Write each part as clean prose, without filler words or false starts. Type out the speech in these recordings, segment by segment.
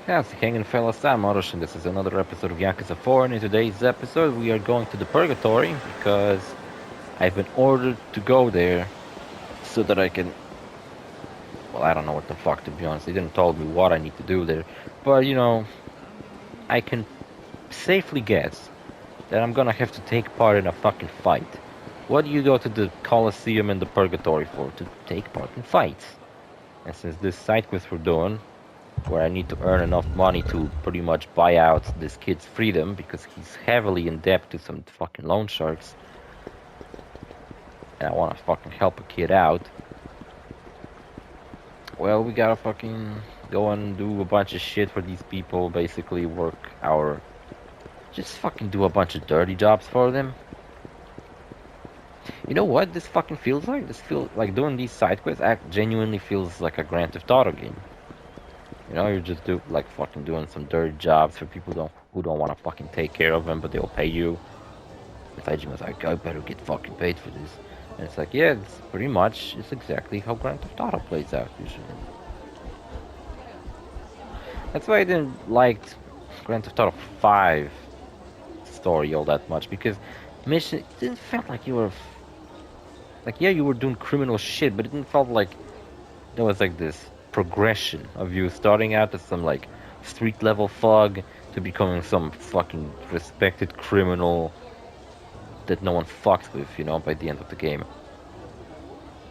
How's it hanging, fellas? I'm OrosZ, and this is another episode of Yakuza 4. And in today's episode, we are going to the Purgatory because I've been ordered to go there so that I can. Well, I don't know what the fuck, to be honest. They didn't tell me what I need to do there. But, I can safely guess that I'm gonna have to take part in a fucking fight. What do you go to the Colosseum and the Purgatory for? To take part in fights. And since this side quest we're doing, where I need to earn enough money to pretty much buy out this kid's freedom because he's heavily in debt to some fucking loan sharks, and I want to fucking help a kid out. Well, we gotta fucking go and do a bunch of shit for these people, basically work our. Just fucking do a bunch of dirty jobs for them. You know what this fucking feels like? This feels like doing these side quests act genuinely feels like a Grand Theft Auto game. You're just like fucking doing some dirty jobs for people who don't want to fucking take care of them, but they'll pay you. Tajima's like, I better get fucking paid for this. And it's like, yeah, it's exactly how Grand Theft Auto plays out usually. That's why I didn't like Grand Theft Auto 5 story all that much, because mission it didn't feel like you were like, yeah, you were doing criminal shit, but it didn't felt like there was like this progression of you starting out as some like street level thug to becoming some fucking respected criminal that no one fucks with, by the end of the game.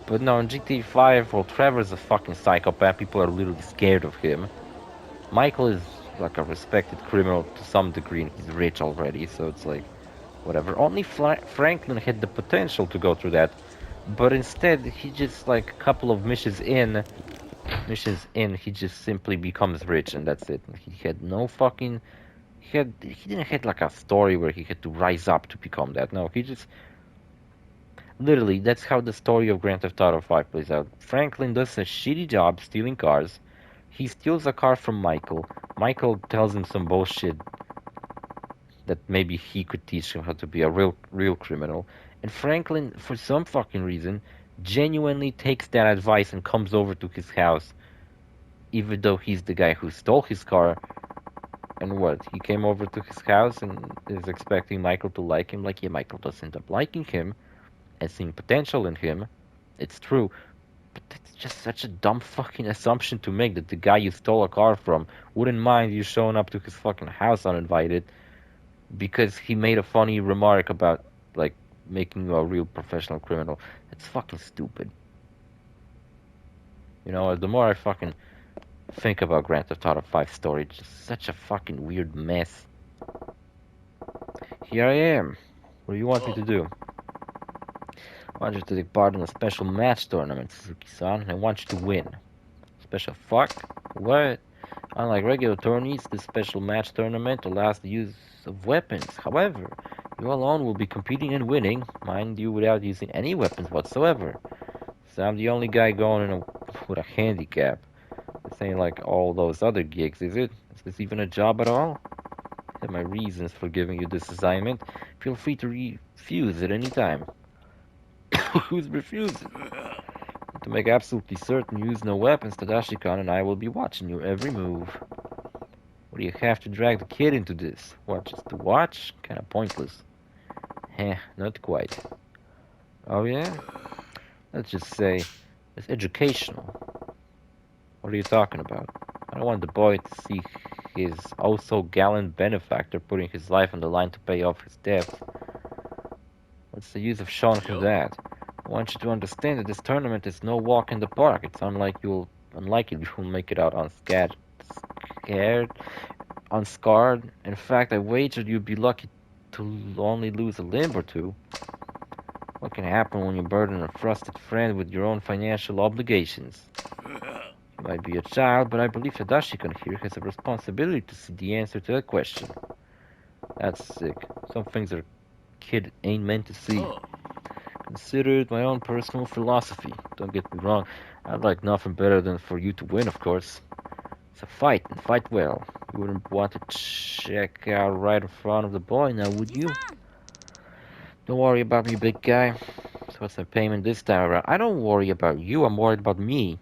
But no, in GTA 5, well, Trevor's a fucking psychopath. People are literally scared of him. Michael is like a respected criminal to some degree, and he's rich already, so it's like, whatever. Only Franklin had the potential to go through that, but instead, he just like a couple of missions in, he just simply becomes rich, and that's it. He had no fucking. He didn't have like a story where he had to rise up to become that. No, he just literally, that's how the story of Grand Theft Auto 5 plays out. Franklin does a shitty job stealing cars. He steals a car from Michael. Michael tells him some bullshit that maybe he could teach him how to be a real criminal. And Franklin, for some fucking reason, genuinely takes that advice and comes over to his house, even though he's the guy who stole his car. And what? He came over to his house and is expecting Michael to like him. Like, yeah, Michael does end up liking him and seeing potential in him. It's true, but that's just such a dumb fucking assumption to make that the guy you stole a car from wouldn't mind you showing up to his fucking house uninvited because he made a funny remark about, like, making you a real professional criminal. That's fucking stupid. The more I fucking think about Grand Theft Auto 5 story, it's just such a fucking weird mess. Here I am. What do you want me to do? I want you to take part in a special match tournament, Suzuki-san. I want you to win. Special fuck? What? Unlike regular tourneys, this special match tournament allows the use of weapons. However, you alone will be competing and winning, mind you, without using any weapons whatsoever. So I'm the only guy going with a handicap. This ain't like all those other gigs, is it? Is this even a job at all? I have my reasons for giving you this assignment. Feel free to refuse at any time. Who's refusing? To make absolutely certain you use no weapons, Tadashi-kan and I will be watching your every move. What do you have to drag the kid into this? What, just to watch? Kinda pointless. Heh, not quite. Oh yeah? Let's just say it's educational. What are you talking about? I don't want the boy to see his oh-so-gallant benefactor putting his life on the line to pay off his debt. What's the use of showing him that? I want you to understand that this tournament is no walk in the park. It's unlikely you'll make it out unscarred. In fact, I wagered you'd be lucky to only lose a limb or two. What can happen when you burden a trusted friend with your own financial obligations? You might be a child, but I believe Tadashi-kun here has a responsibility to see the answer to that question. That's sick. Some things a kid ain't meant to see. Consider it my own personal philosophy. Don't get me wrong, I'd like nothing better than for you to win, of course. It's a fight, and fight well. You wouldn't want to check out right in front of the boy now, would you? Don't worry about me, big guy. So what's my payment this time around? I don't worry about you, I'm worried about me.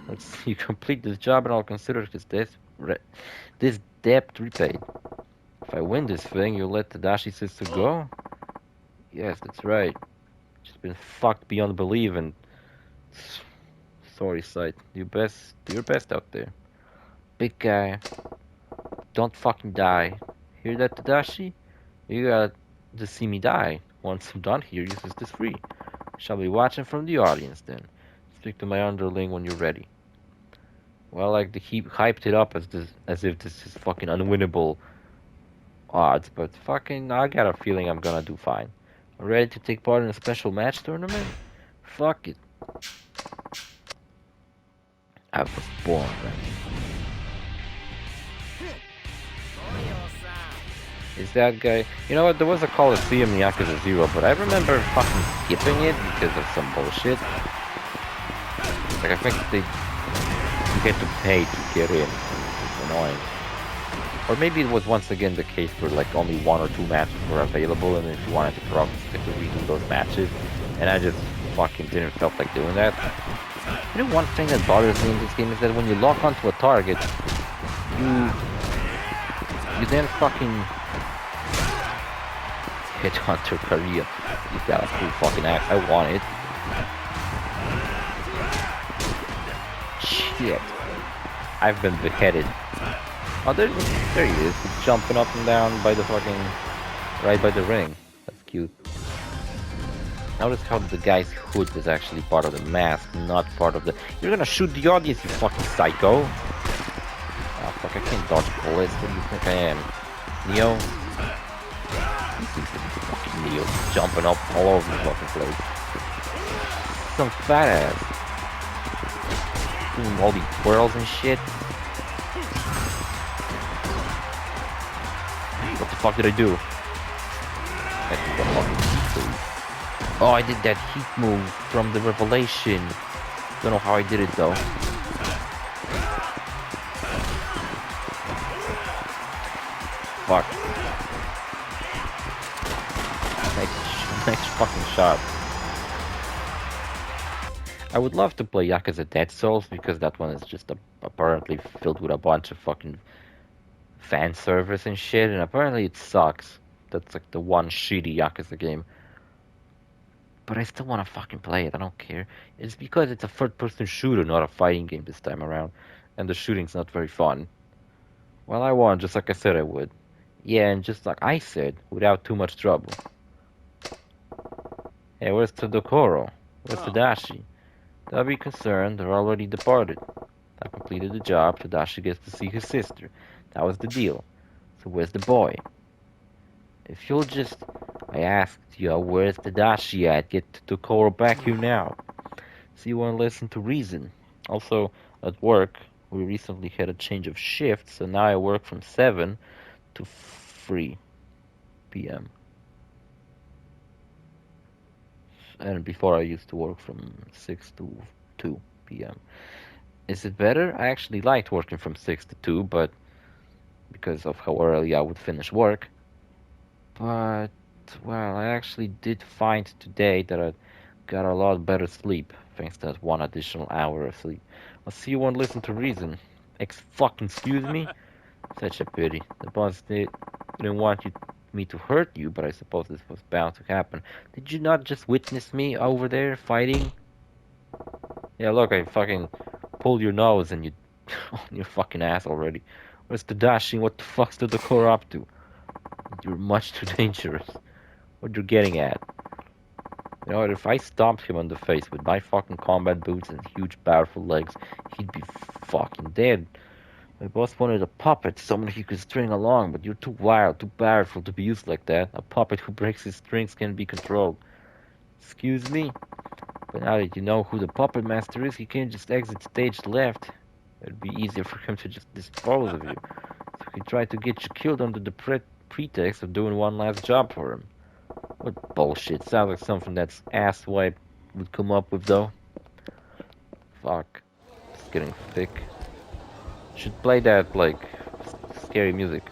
Let's see you complete this job and I'll consider This debt repaid. If I win this thing, you'll let Tadashi sister go? Yes, that's right. She's been fucked beyond belief and... Sorry, Sight. Do your best out there. Big guy. Don't fucking die. Hear that, Tadashi? You gotta just see me die. Once I'm done here, your sister's free. Shall be watching from the audience then. Speak to my underling when you're ready. Well, like he hyped it up as if this is fucking unwinnable odds, but fucking I got a feeling I'm gonna do fine. Ready to take part in a special match tournament? Fuck it. I was born ready. Is that guy? You know what? There was a Coliseum in Yakuza 0, but I remember fucking skipping it because of some bullshit. Like I think you get to pay to get in. It's annoying. Or maybe it was once again the case where like only 1 or 2 matches were available, and if you wanted to progress, you had to redo those matches. And I just fucking didn't felt like doing that. You know, one thing that bothers me in this game is that when you lock onto a target, you then fucking hit Hunter Korea. You got a cool fucking act. I want it. Shit. I've been beheaded. Oh, there he is. He's jumping up and down by the fucking... right by the ring. That's cute. Notice how the guy's hood is actually part of the mask, not part of the... You're gonna shoot the audience, you fucking psycho! Ah, fuck, I can't dodge bullets. What do you think I am? Neo? Fucking Neo. Jumping up all over the fucking place. Some fat ass. Doing all these twirls and shit. What the fuck did I do? I did the fucking heat move. Oh, I did that heat move from the Revelation. Don't know how I did it though. Fuck. Nice fucking shot. I would love to play Yakuza Dead Souls because that one is just apparently filled with a bunch of fucking fan service and shit, and apparently it sucks. That's like the one shitty Yakuza game. But I still want to fucking play it, I don't care. It's because it's a third-person shooter, not a fighting game this time around. And the shooting's not very fun. Well, I won, just like I said I would. Yeah, and just like I said, without too much trouble. Hey, where's Todokoro? Where's Tadashi? Don't be concerned, they're already departed. I completed the job, Tadashi gets to see his sister. That was the deal. So where's the boy? If you'll just... I asked you, where's Tadashi at? Get Todokoro back here now. So you want to listen to reason. Also, at work, we recently had a change of shift, so now I work from 7 to 3 p.m. And before I used to work from 6 to 2 p.m. Is it better? I actually liked working from 6 to 2, but because of how early I would finish work. But, well, I actually did find today that I got a lot better sleep, thanks to that 1 additional hour of sleep. I'll see you won't listen to reason. Excuse me? Such a pity. The boss didn't want me to hurt you, but I suppose this was bound to happen. Did you not just witness me over there fighting? Yeah, look, I fucking pulled your nose and you on your fucking ass already. Where's Tadashi? What the fuck's the Dakor up to? You're much too dangerous. What you're getting at? You know what, if I stomped him on the face with my fucking combat boots and huge powerful legs, he'd be fucking dead. My boss wanted a puppet, someone he could string along, but you're too wild, too powerful to be used like that. A puppet who breaks his strings can be controlled. Excuse me? But now that you know who the puppet master is, he can't just exit stage left. It'd be easier for him to just dispose of you. So he tried to get you killed under the pretext of doing one last job for him. What bullshit. Sounds like something that's asswipe would come up with, though. Fuck. It's getting thick. Should play that, like, scary music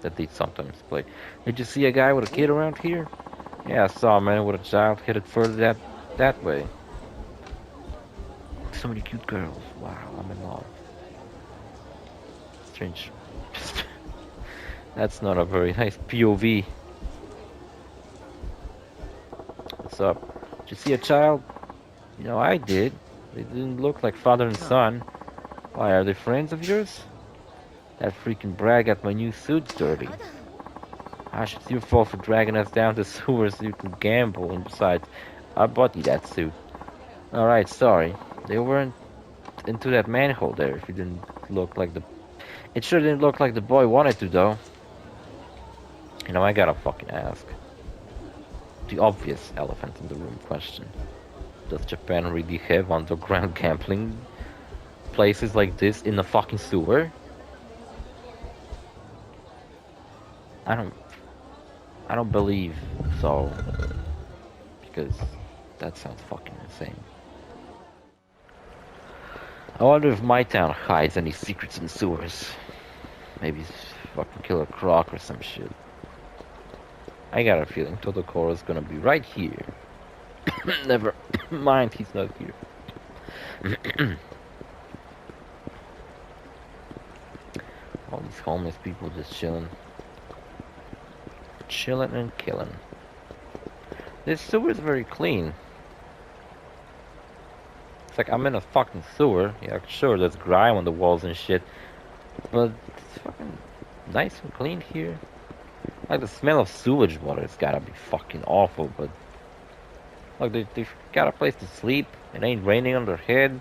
that they sometimes play. Did you see a guy with a kid around here? Yeah, I saw a man with a child headed further that way. So many cute girls. Wow, I'm in love. strange. That's not a very nice POV. What's up? Did you see a child? You know, I did. They didn't look like father and son. Why, are they friends of yours? That freaking brat got my new suit dirty. Gosh, it's your fault for dragging us down the sewers so you can gamble, and besides, I bought you that suit. Alright, sorry. They weren't into that manhole there if it didn't look like the... It sure didn't look like the boy wanted to, though. You know, I gotta fucking ask. The obvious elephant in the room question. Does Japan really have underground gambling places like this in the fucking sewer? I don't believe so. Because that sounds fucking insane. I wonder if my town hides any secrets in sewers. Maybe fucking Killer Croc or some shit. I got a feeling Todokoro's gonna be right here. Never mind, he's not here. All these homeless people just chilling. Chilling and killing. This sewer is very clean. It's like I'm in a fucking sewer. Yeah, sure, there's grime on the walls and shit. But it's fucking nice and clean here. Like the smell of sewage water, it's gotta be fucking awful, but... Look, they've got a place to sleep. It ain't raining on their head.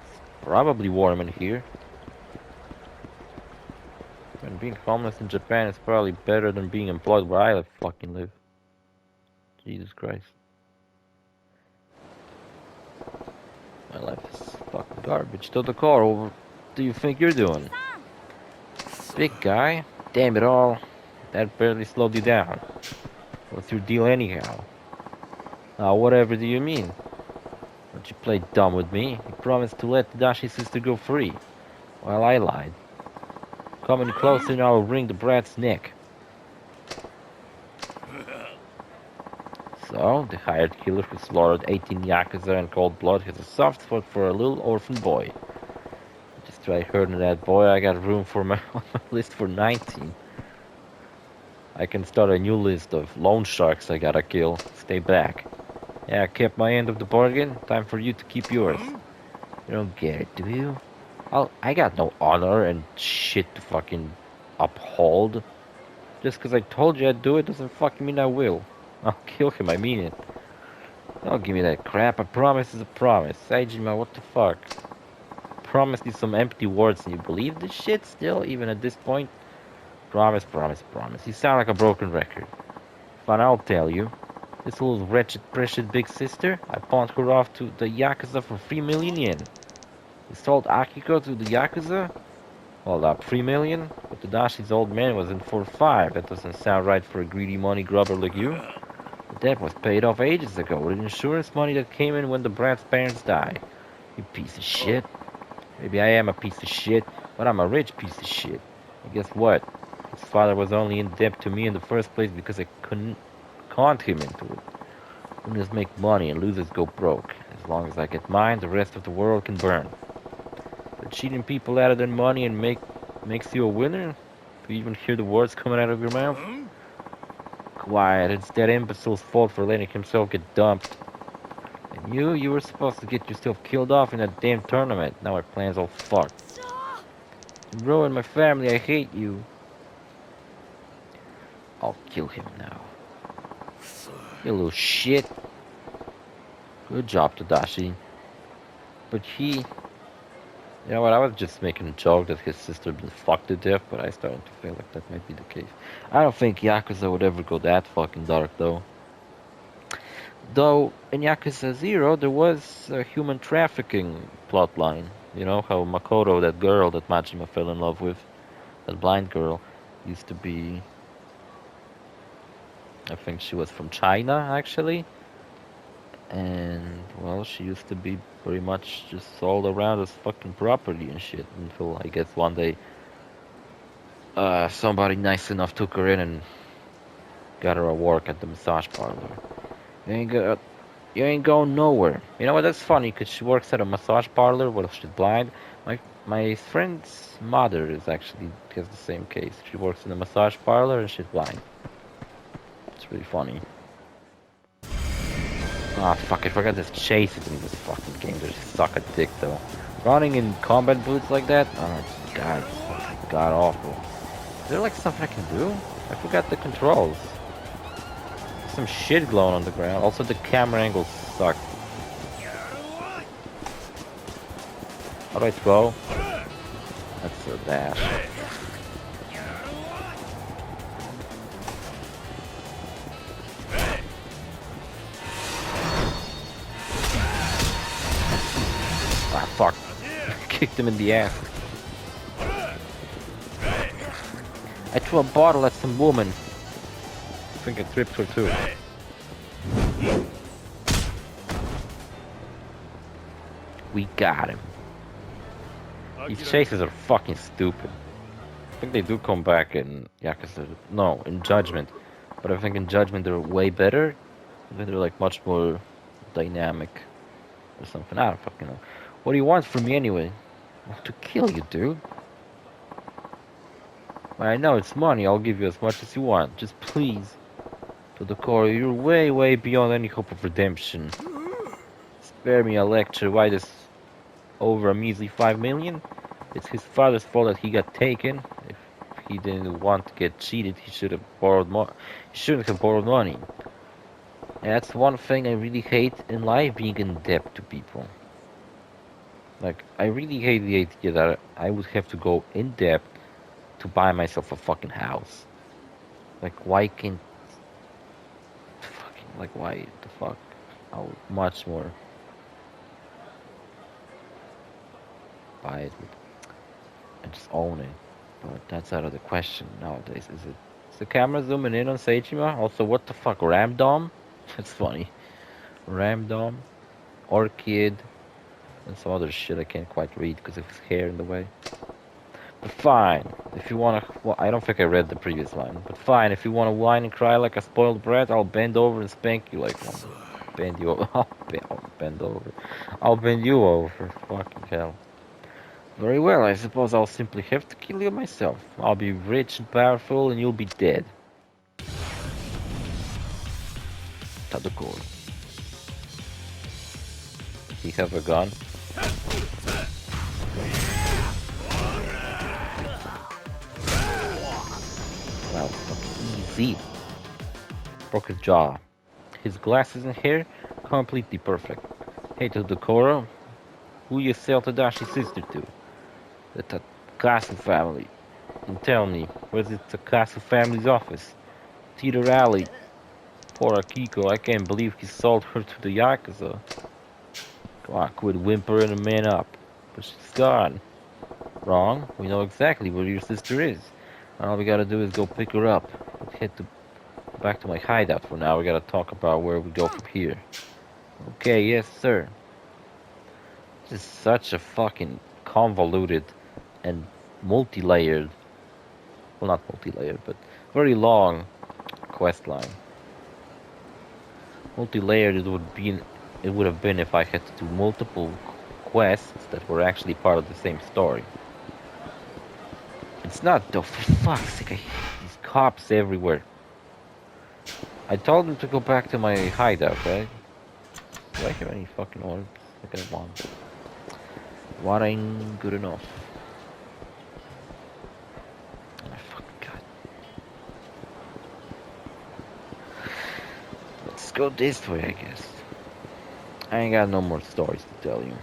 It's probably warm in here. And being homeless in Japan is probably better than being employed where I fucking live. Jesus Christ. My life is fucking garbage. Todokoro, what do you think you're doing? Big guy? Damn it all. That barely slowed you down. What's your deal anyhow? Whatever do you mean? Don't you play dumb with me? You promised to let Tadashi's sister go free. Well, I lied. Come any closer and I will wring the brat's neck. So, the hired killer who slaughtered 18 Yakuza in cold blood has a soft spot for a little orphan boy. Just try hurting that boy, I got room for my on my list for 19. I can start a new list of loan sharks I gotta kill. Stay back. Yeah, I kept my end of the bargain. Time for you to keep yours. You don't get it, do you? I got no honor and shit to fucking uphold. Just because I told you I'd do it doesn't fucking mean I will. I'll kill him, I mean it. Don't give me that crap. A promise is a promise. Saejima, what the fuck? Promised you some empty words and you believe this shit still, even at this point? Promise, promise, promise. You sound like a broken record. Fine, I'll tell you. This little wretched, precious big sister, I pawned her off to the Yakuza for 3 million yen. You sold Akiko to the Yakuza? Hold up, 3 million? But Tadashi's old man was in for 5. That doesn't sound right for a greedy money grubber like you. The debt was paid off ages ago with insurance money that came in when the brat's parents died. You piece of shit. Maybe I am a piece of shit, but I'm a rich piece of shit. And guess what? His father was only in debt to me in the first place because I couldn't con him into it. Winners make money and losers go broke. As long as I get mine, the rest of the world can burn. But cheating people out of their money and makes you a winner? Do you even hear the words coming out of your mouth? Quiet, it's that imbecile's fault for letting himself get dumped. And you were supposed to get yourself killed off in that damn tournament. Now my plan's all fucked. You ruined my family, I hate you. I'll kill him now. You little shit. Good job, Tadashi. But he... You know what, I was just making a joke that his sister had been fucked to death, but I started to feel like that might be the case. I don't think Yakuza would ever go that fucking dark, though. Though, in Yakuza 0, there was a human trafficking plotline. You know, how Makoto, that girl that Majima fell in love with, that blind girl, used to be... I think she was from China, actually. And, well, she used to be pretty much just sold around as fucking property and shit. Until, I guess, one day, somebody nice enough took her in and got her a work at the massage parlor. You ain't going nowhere. You know what, that's funny, because she works at a massage parlor while she's blind. My friend's mother is actually has the same case. She works in a massage parlor and she's blind. It's really funny. Ah, fuck, I forgot there's chases in this fucking game. They suck a dick, though. Running in combat boots like that? Oh, god, it's fucking god awful. Is there, like, stuff I can do? I forgot the controls. There's some shit glowing on the ground. Also, the camera angles suck. How do I throw? That's a dash. Ah, fuck. Kicked him in the ass. I threw a bottle at some woman. I think I tripped her too. We got him. These chases are fucking stupid. I think they do come back in YAKUZA. No, in Judgment. But I think in Judgment they're way better. I think they're like much more dynamic. Or something. I don't fucking know. What do you want from me anyway? I want to kill you, dude. I know it's money. I'll give you as much as you want. Just please. To the core, you're way, way beyond any hope of redemption. Spare me a lecture. Why this over a measly 5 million? It's his father's fault that he got taken. If he didn't want to get cheated, he should have borrowed more. He shouldn't have borrowed money. And that's one thing I really hate in life, being in debt to people. Like, I really hate the idea that I would have to go in debt to buy myself a fucking house. Like, why can't... Fucking, like, why the fuck? I would much more buy it and just own it. But that's out of the question nowadays. Is the camera zooming in on Seijima? Also, what the fuck, Ramdom? That's funny. Ramdom, Orchid, and some other shit I can't quite read because of his hair in the way. But fine, if you wanna... Well, I don't think I read the previous line. But fine, if you wanna whine and cry like a spoiled brat, I'll bend over and spank you like one. Bend you over. I'll bend over. I'll bend you over. Fucking hell. Very well, I suppose I'll simply have to kill you myself. I'll be rich and powerful and you'll be dead. Tadokori. Does he have a gun? Wow, fucking easy. Broke his jaw. His glasses and hair, completely perfect. Hey Tadokoro, who you sell Tadashi's sister to? The Takasu family. And tell me, where's the Takasu family's office? Theater Alley. Poor Akiko, I can't believe he sold her to the YAKUZA. Come on, quit whimpering and man up. But she's gone. Wrong, we know exactly where your sister is. All we gotta do is go pick her up. Let's head back to my hideout for now. We gotta talk about where we go from here. Okay, yes sir. This is such a fucking convoluted and multi-layered, well not multi-layered, but very long quest line. Multi-layered it would have been if I had to do multiple quests that were actually part of the same story. It's not though, for fuck's sake, I hate these cops everywhere. I told them to go back to my hideout, right? Do I have any fucking orbs? I got one. What ain't good enough? Oh, fucking god. Let's go this way, I guess. I ain't got no more stories to tell you.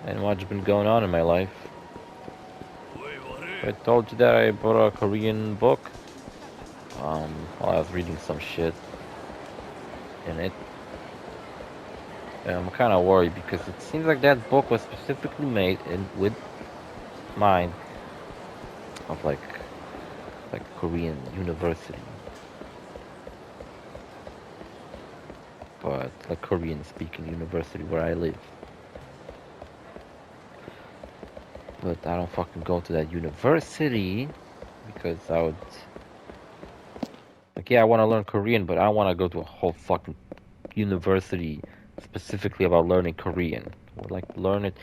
And what's been going on in my life? I told you that I bought a Korean book. While I was reading some shit in it. And I'm kind of worried because it seems like that book was specifically made with mind of like Korean university. But like Korean speaking university where I live. But I don't fucking go to that university because I would... Like, yeah, I want to learn Korean, but I want to go to a whole fucking university specifically about learning Korean. I would like to learn it,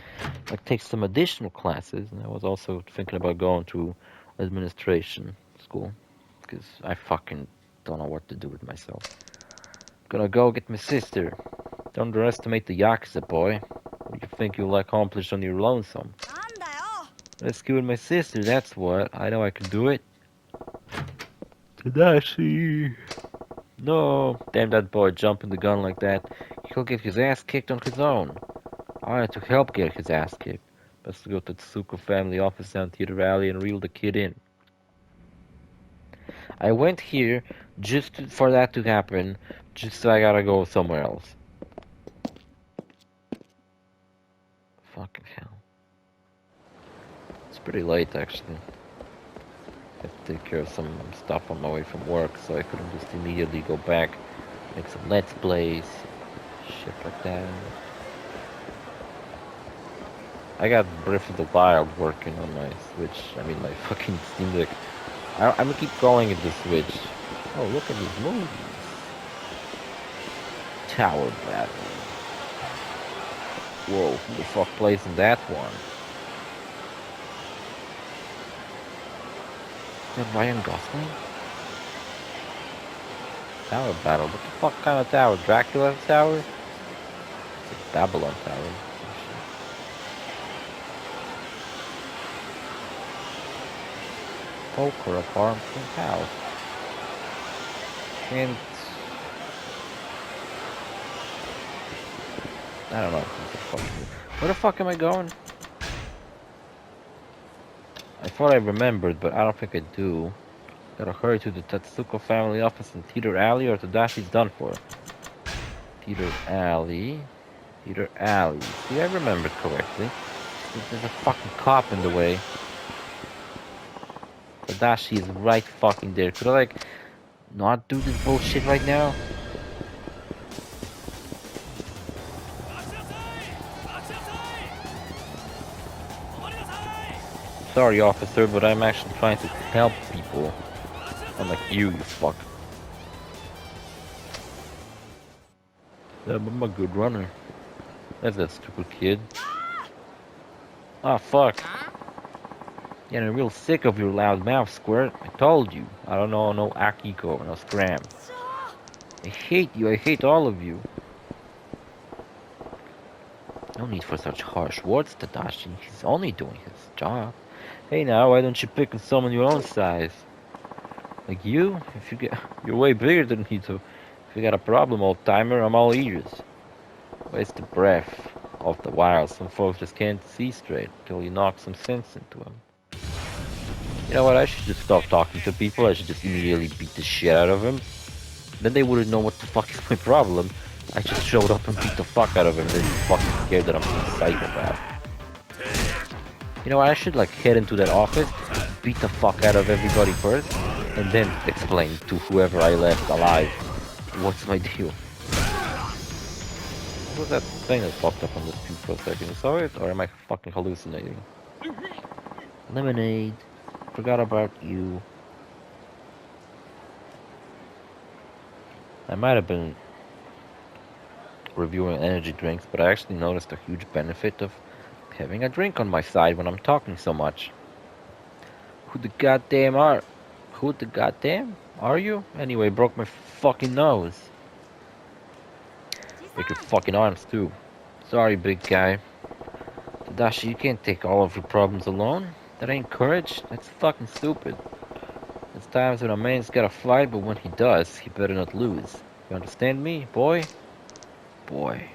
like take some additional classes. And I was also thinking about going to administration school because I fucking don't know what to do with myself. Gonna go get my sister. Don't underestimate the Yakuza, boy. What do you think you'll accomplish on your lonesome? Rescuing my sister, that's what. I know I can do it. Tadashi! No! Damn that boy jumping the gun like that. He'll get his ass kicked on his own. I had to help get his ass kicked. Best to go to the Tsuko family office down Theater Alley and reel the kid in. I went here for that to happen, just so I gotta go somewhere else. Fucking hell. It's pretty late, actually. I had to take care of some stuff on my way from work, so I couldn't just immediately go back, make some Let's Plays, shit like that. I got Breath of the Wild working on my Switch, my fucking Steam Deck. I'm gonna keep calling it the Switch. Oh, look at these movies. Tower Battle. Whoa, who the fuck plays in that one? Is that Ryan Gosling? Tower Battle. What the fuck kind of tower? Dracula's tower? It's like Babylon Tower. Poker apartment house. And I don't know. Where the fuck am I going? I thought I remembered, but I don't think I do. Gotta hurry to the Tatsuko family office in Theater Alley or Tadashi's done for. Theater Alley. Theater Alley. See, I remembered correctly. There's a fucking cop in the way. Tadashi is right fucking there. Could I, like, not do this bullshit right now? Sorry, officer, but I'm actually trying to help people. Unlike you fuck. Yeah, I'm a good runner. That's that stupid kid. Ah, fuck. Yeah, I'm real sick of your loud mouth, Squirt. I told you. I don't know no Akiko, no Scram. I hate you. I hate all of you. No need for such harsh words, Tadashi. He's only doing his job. Hey now, why don't you pick on someone your own size? Like you? You're way bigger than me, so if you got a problem, old timer, I'm all ears. Waste the breath of the wild. Some folks just can't see straight till you knock some sense into them. You know what? I should just stop talking to people. I should just immediately beat the shit out of them. Then they wouldn't know what the fuck is my problem. I just showed up and beat the fuck out of him. They're fucking scared that I'm some psychopath. You know what? I should like head into that office, beat the fuck out of everybody first, and then explain to whoever I left alive what's my deal. What was that thing that popped up on the screen for a second? You saw it? Or am I fucking hallucinating? Lemonade. Forgot about you. I might have been reviewing energy drinks, but I actually noticed a huge benefit of having a drink on my side when I'm talking so much. Who the goddamn are you? Anyway, broke my fucking nose. Break your fucking arms too. Sorry, big guy. Tadashi, you can't take all of your problems alone. That ain't courage. That's fucking stupid. There's times when a man's gotta fight, but when he does, he better not lose. You understand me, boy? Boy.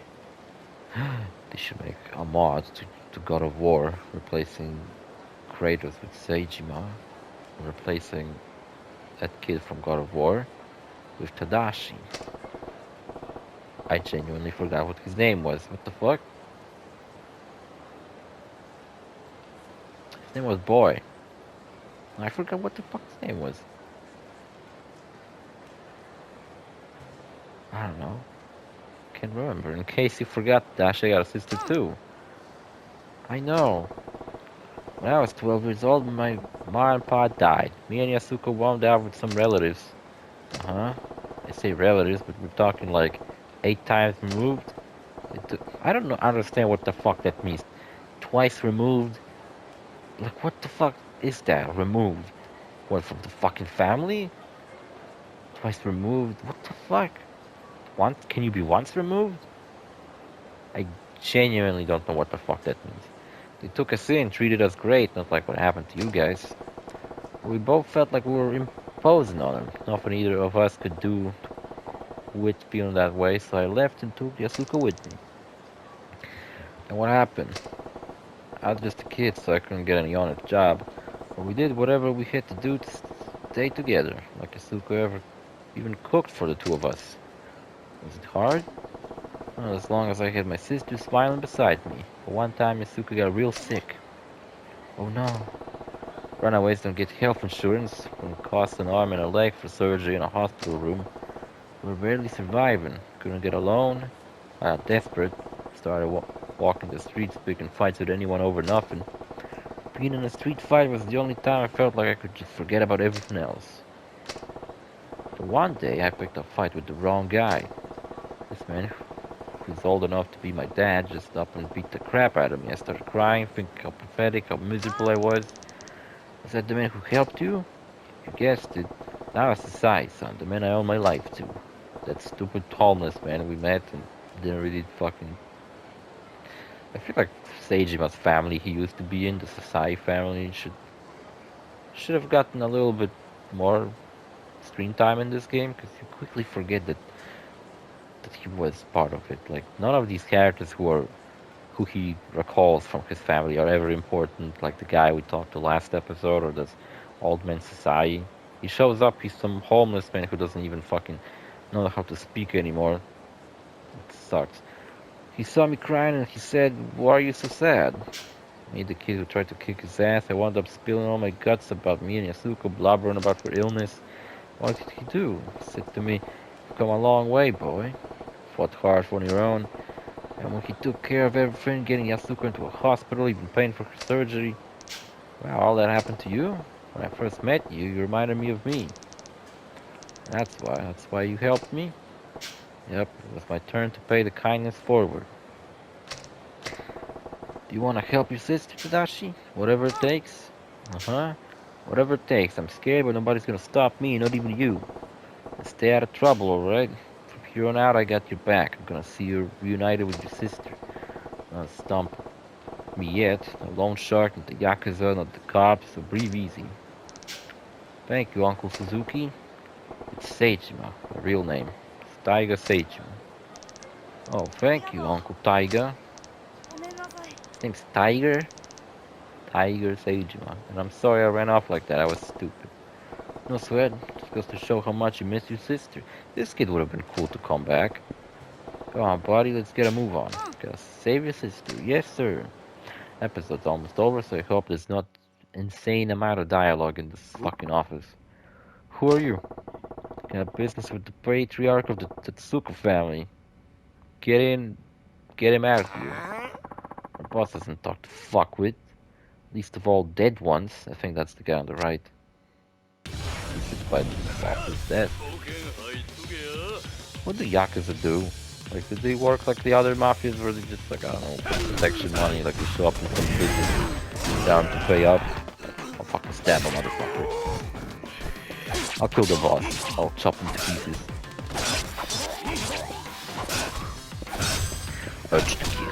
They should make a mod to God of War, replacing Kratos with Seijima, replacing that kid from God of War with Tadashi. I genuinely forgot what his name was. What the fuck? His name was Boy. I forgot what the fuck his name was. I don't know. Can't remember. In case you forgot, Dash, I got a sister too. I know. When I was 12 years old, my mom and pa died. Me and Yasuko wound out with some relatives. I say relatives, but we're talking like 8 times removed. I don't know, understand what the fuck that means. Twice removed? Like, what the fuck is that? Removed? What, from the fucking family? Twice removed? What the fuck? Once? Can you be once removed? I genuinely don't know what the fuck that means. They took us in, treated us great, not like what happened to you guys. We both felt like we were imposing on them. Nothing either of us could do with feeling that way, so I left and took Yasuko with me. And what happened? I was just a kid, so I couldn't get any honest job. But we did whatever we had to do to stay together, like Yasuko ever even cooked for the two of us. Was it hard? Well, as long as I had my sister smiling beside me. But one time Yasuko got real sick. Oh no. Runaways don't get health insurance, when it costs an arm and a leg for surgery in a hospital room. We were barely surviving. Couldn't get a loan. I got desperate. Started walking the streets, picking fights with anyone over nothing. Being in a street fight was the only time I felt like I could just forget about everything else. But one day I picked a fight with the wrong guy. This man, who's old enough to be my dad, just up and beat the crap out of me. I started crying, thinking how pathetic, how miserable I was. Was that the man who helped you? You guessed it. Now it's the size, son. The man I owe my life to. That stupid homeless man we met and didn't really fucking. I feel like Seijima's family he used to be in, the Sasai family, should have gotten a little bit more screen time in this game, because you quickly forget that he was part of it. Like, none of these characters who he recalls from his family are ever important. Like the guy we talked to last episode, or this old man Sasai. He shows up, he's some homeless man who doesn't even fucking know how to speak anymore. It sucks. He saw me crying and he said, "Why are you so sad?" Me, the kid who tried to kick his ass, I wound up spilling all my guts about me and Yasuko, blubbering about her illness. What did he do? He said to me, "You've come a long way, boy. Fought hard on your own." And when he took care of everything, getting Yasuko into a hospital, even paying for her surgery, wow, all that happened to you? When I first met you, you reminded me of me. That's why you helped me? Yep, it was my turn to pay the kindness forward. Do you want to help your sister, Tadashi? Whatever it takes? Uh-huh. Whatever it takes. I'm scared, but nobody's gonna stop me, not even you. Stay out of trouble, alright? From here on out, I got your back. I'm gonna see you reunited with your sister. Not stump me yet. No loan shark, not the YAKUZA, not the cops, so breathe easy. Thank you, Uncle Suzuki. It's Seijima, my real name. It's Taiga Seijima. Oh, thank you, Uncle Taiga. His name's Tiger? Tiger Seijima. And I'm sorry I ran off like that, I was stupid. No sweat, just goes to show how much you miss your sister. This kid would have been cool to come back. Come on, buddy, let's get a move on. Gotta save your sister. Yes, sir. Episode's almost over, so I hope there's not insane amount of dialogue in this fucking office. Who are you? Got business with the patriarch of the Tatsuka family. Get in, get him out of here. Our boss doesn't talk to fuck with. Least of all dead ones. I think that's the guy on the right. He sits by the boss's desk. What do Yakuza do? Like, did they work like the other mafias, or they just, like, I don't know, protection money, like they show up in some business, down to pay up? I'll fucking stab a motherfucker. I'll kill the boss. I'll chop him to pieces. Urge to kill.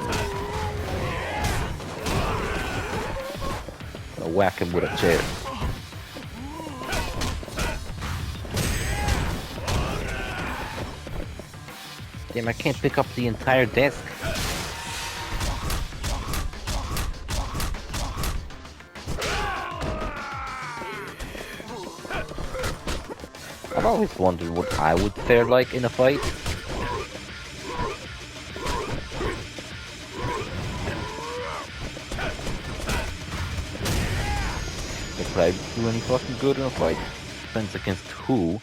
I'll whack him with a chair. Damn, I can't pick up the entire desk. I've always wondered what I would fare like in a fight. If I do any fucking good in a fight. Depends against who.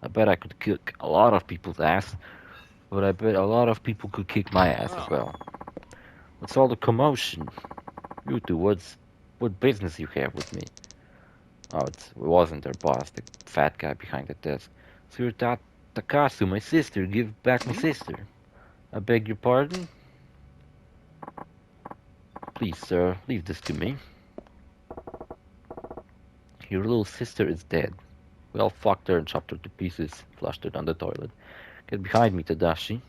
I bet I could kick a lot of people's ass. But I bet a lot of people could kick my ass as well. What's all the commotion? You two, what business you have with me? Oh, it wasn't their boss, the fat guy behind the desk. So you're Takasu, my sister. Give back my sister. I beg your pardon? Please, sir, leave this to me. Your little sister is dead. We all fucked her and chopped her to pieces, flushed her down the toilet. Get behind me, Tadashi.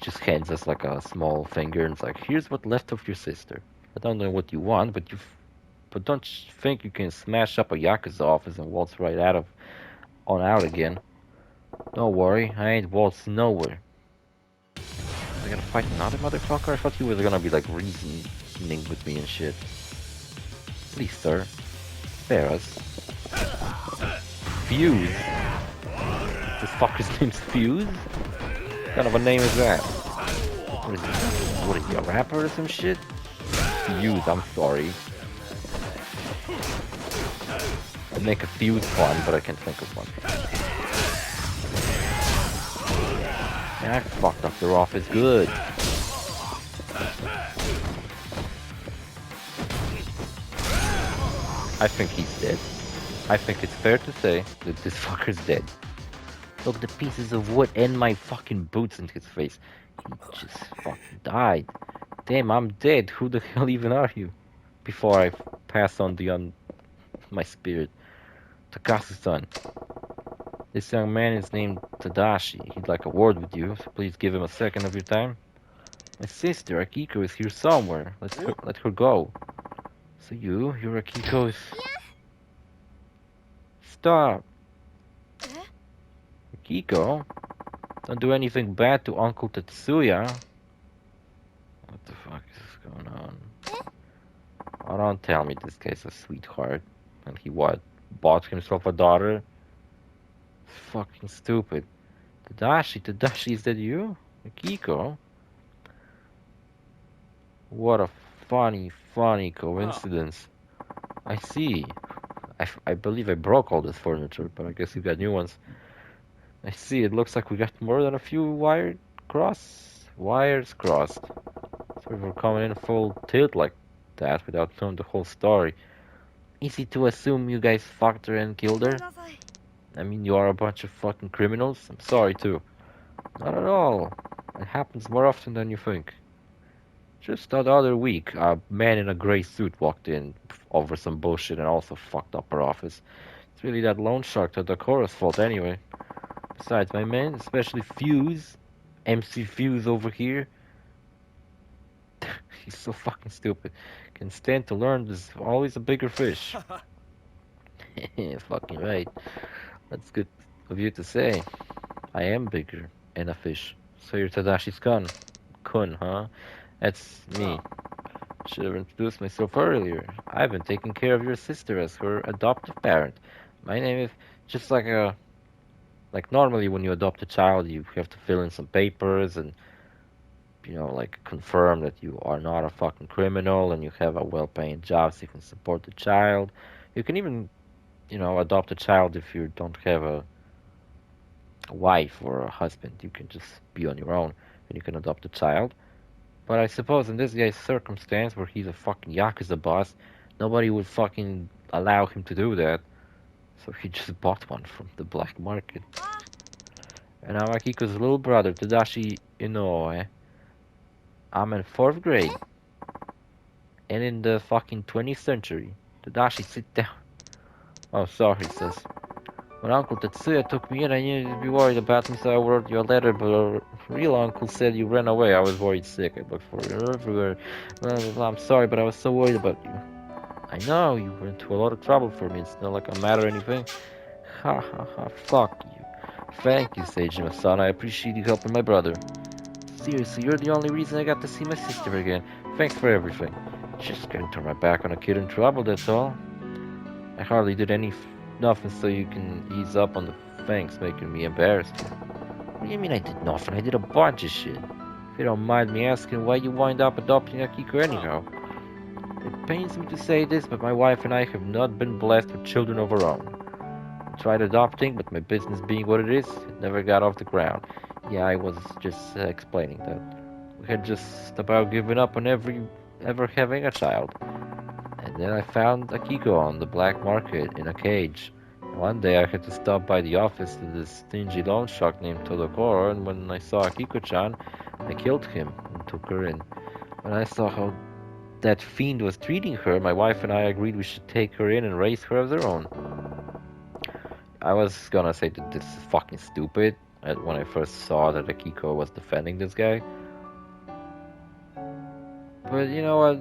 Just hands us like a small finger and it's like, here's what left of your sister. I don't know what you want, but don't think you can smash up a YAKUZA office and waltz right on out again. Don't worry, I ain't waltzing nowhere. I gotta fight another motherfucker? I thought he was gonna be like reasoning with me and shit. Please, sir. Spare us. Fuse? This fucker's name's Fuse? What kind of a name is that? What is he, a rapper or some shit? Fuse, I'm sorry. I'd make a Fuse pun, but I can't think of one. Man, I fucked up their office good. I think he's dead. I think it's fair to say that this fucker's dead. Look, the pieces of wood and my fucking boots in his face. He just fucking died. Damn, I'm dead. Who the hell even are you? Before I pass on my spirit. Takasu-san. This young man is named Tadashi. He'd like a word with you, so please give him a second of your time. My sister, Akiko, is here somewhere. Let her go. So you're Akiko's... Stop! Akiko? Don't do anything bad to Uncle Tetsuya. What the fuck is going on? Oh, don't tell me this guy's a sweetheart. And he what? Bought himself a daughter? Fucking stupid. Tadashi, is that you? Akiko? What a funny coincidence. I see. I believe I broke all this furniture, but I guess you got new ones. I see, it looks like we got more than a few wires crossed. So we're coming in full tilt like that without knowing the whole story. Easy to assume you guys fucked her and killed her? I mean, you are a bunch of fucking criminals? I'm sorry too. Not at all. It happens more often than you think. Just the other week, a man in a gray suit walked in over some bullshit and also fucked up our office. It's really that loan shark to the OrosZ fault anyway. Besides, my man, especially Fuse, MC Fuse over here, he's so fucking stupid. Can stand to learn there's always a bigger fish. Fucking right. That's good of you to say. I am bigger and a fish. So you're Tadashi's Kun, huh? That's me. Should have introduced myself earlier. I've been taking care of your sister as her adoptive parent. My name is just like normally when you adopt a child, you have to fill in some papers and, like confirm that you are not a fucking criminal and you have a well-paying job so you can support the child. You can even, adopt a child if you don't have a wife or a husband. You can just be on your own and you can adopt a child. But I suppose in this guy's circumstance where he's a fucking YAKUZA boss, nobody would fucking allow him to do that. So he just bought one from the black market. And I'm Akiko's little brother, Tadashi Inoue. I'm in 4th grade. And in the fucking 20th century. Tadashi, sit down. Oh, sorry, sis. When Uncle Tetsuya took me in, I needed to be worried about me, so I wrote you a letter, but a real uncle said you ran away. I was worried sick. I looked for you everywhere. Blah, blah, blah. I'm sorry, but I was so worried about you. I know, you went to a lot of trouble for me. It's not like I matter or anything. Ha ha ha, fuck you. Thank you, Seijima-san. I appreciate you helping my brother. Seriously, you're the only reason I got to see my sister again. Thanks for everything. Just couldn't turn my back on a kid in trouble, that's all. I hardly did nothing so you can ease up on the thanks making me embarrassed. What do you mean I did nothing? I did a bunch of shit. If you don't mind me asking, why you wind up adopting Akiko anyhow? It pains me to say this, but my wife and I have not been blessed with children of our own. I tried adopting, but my business being what it is, it never got off the ground. Yeah, I was just explaining that. We had just about given up on ever having a child. And then I found Akiko on the black market in a cage. One day I had to stop by the office of this stingy loan shark named Todokoro, and when I saw Akiko-chan, I killed him and took her in. When I saw how that fiend was treating her, my wife and I agreed we should take her in and raise her as our own. I was gonna say that this is fucking stupid when I first saw that Akiko was defending this guy. But you know what?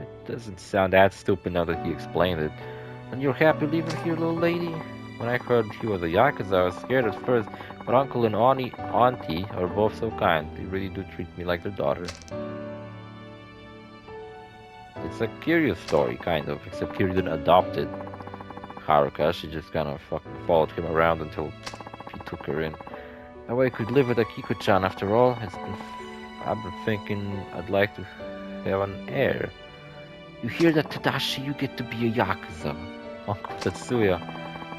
It doesn't sound that stupid now that he explained it. And you're happy leaving here, little lady? When I heard he was a Yakuza, I was scared at first, but uncle and auntie are both so kind. They really do treat me like their daughter. It's a curious story, kind of, except Kiryu adopted Haruka. She just kind of fucking followed him around until he took her in. That way I could live with Akiko-chan after all. I've been thinking I'd like to have an heir. You hear that, Tadashi? You get to be a Yakuza. Uncle Tetsuya.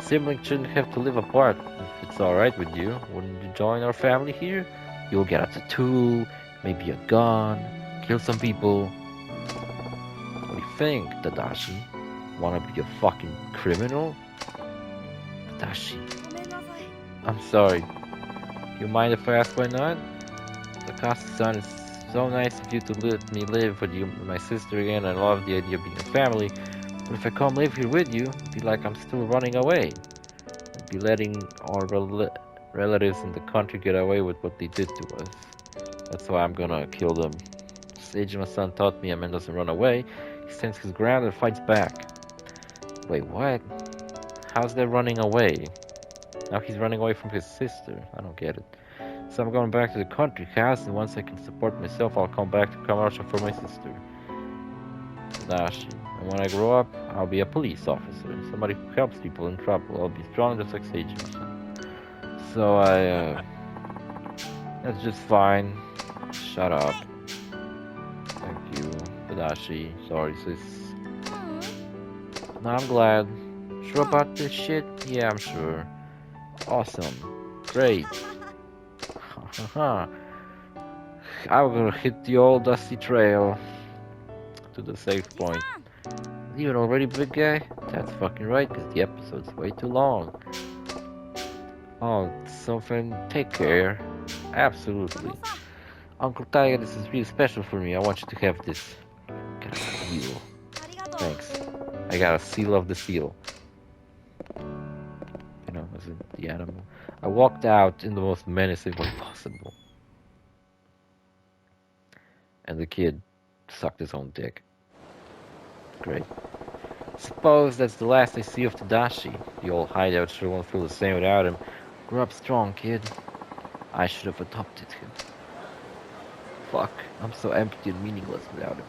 Siblings shouldn't have to live apart. If it's alright with you, wouldn't you join our family here? You'll get a tattoo, maybe a gun, kill some people. What do you think, Tadashi? Wanna be a fucking criminal? Tadashi. I'm sorry. You mind if I ask why not? Takase-san, it's so nice of you to let me live with you, my sister again. I love the idea of being a family. But if I come live here with you, it'd be like I'm still running away. I'd be letting our relatives in the country get away with what they did to us. That's why I'm gonna kill them. Seijima-san taught me a man doesn't run away. He stands his ground and fights back. Wait, what? How's that running away? Now he's running away from his sister. I don't get it. So I'm going back to the country house, and once I can support myself, I'll come back to Kamarasha for my sister. Tadashi. And when I grow up, I'll be a police officer. Somebody who helps people in trouble. I'll be strong just like Seijima. So that's just fine. Shut up. Thank you, Tadashi. Sorry, sis. No, I'm glad. Sure about this shit? Yeah, I'm sure. Awesome. Great. Haha. I will hit the old dusty trail to the safe point. Leaving already, big guy? That's fucking right, because the episode's way too long. Oh, something. Take care. Absolutely. Uncle Tiger, this is really special for me. I want you to have this. Got a seal. Thanks. I got a seal of the seal. You know, as in the animal. I walked out in the most menacing way possible. And the kid sucked his own dick. Great. Suppose that's the last I see of Tadashi. The old hideout sure won't feel the same without him. Grow up strong, kid. I should have adopted him. Fuck, I'm so empty and meaningless without him.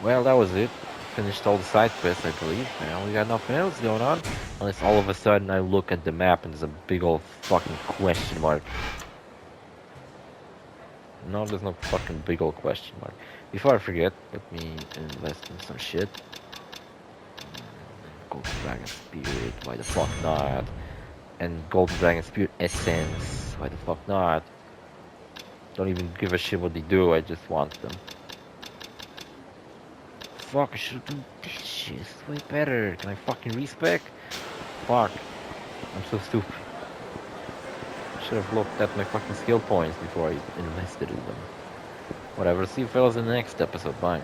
Well, that was it. Finished all the side quests, I believe. Now we got nothing else going on. Unless all of a sudden I look at the map and there's a big old fucking question mark. No, there's no fucking big old question mark. Before I forget, let me invest in some shit. Golden Dragon Spirit, why the fuck not? And Golden Dragon Spirit Essence, why the fuck not? Don't even give a shit what they do, I just want them. Fuck, I should do this shit. It's way better. Can I fucking respec? Fuck. I'm so stupid. I should have looked at my fucking skill points before I invested in them. Whatever, see you fellas in the next episode. Bye.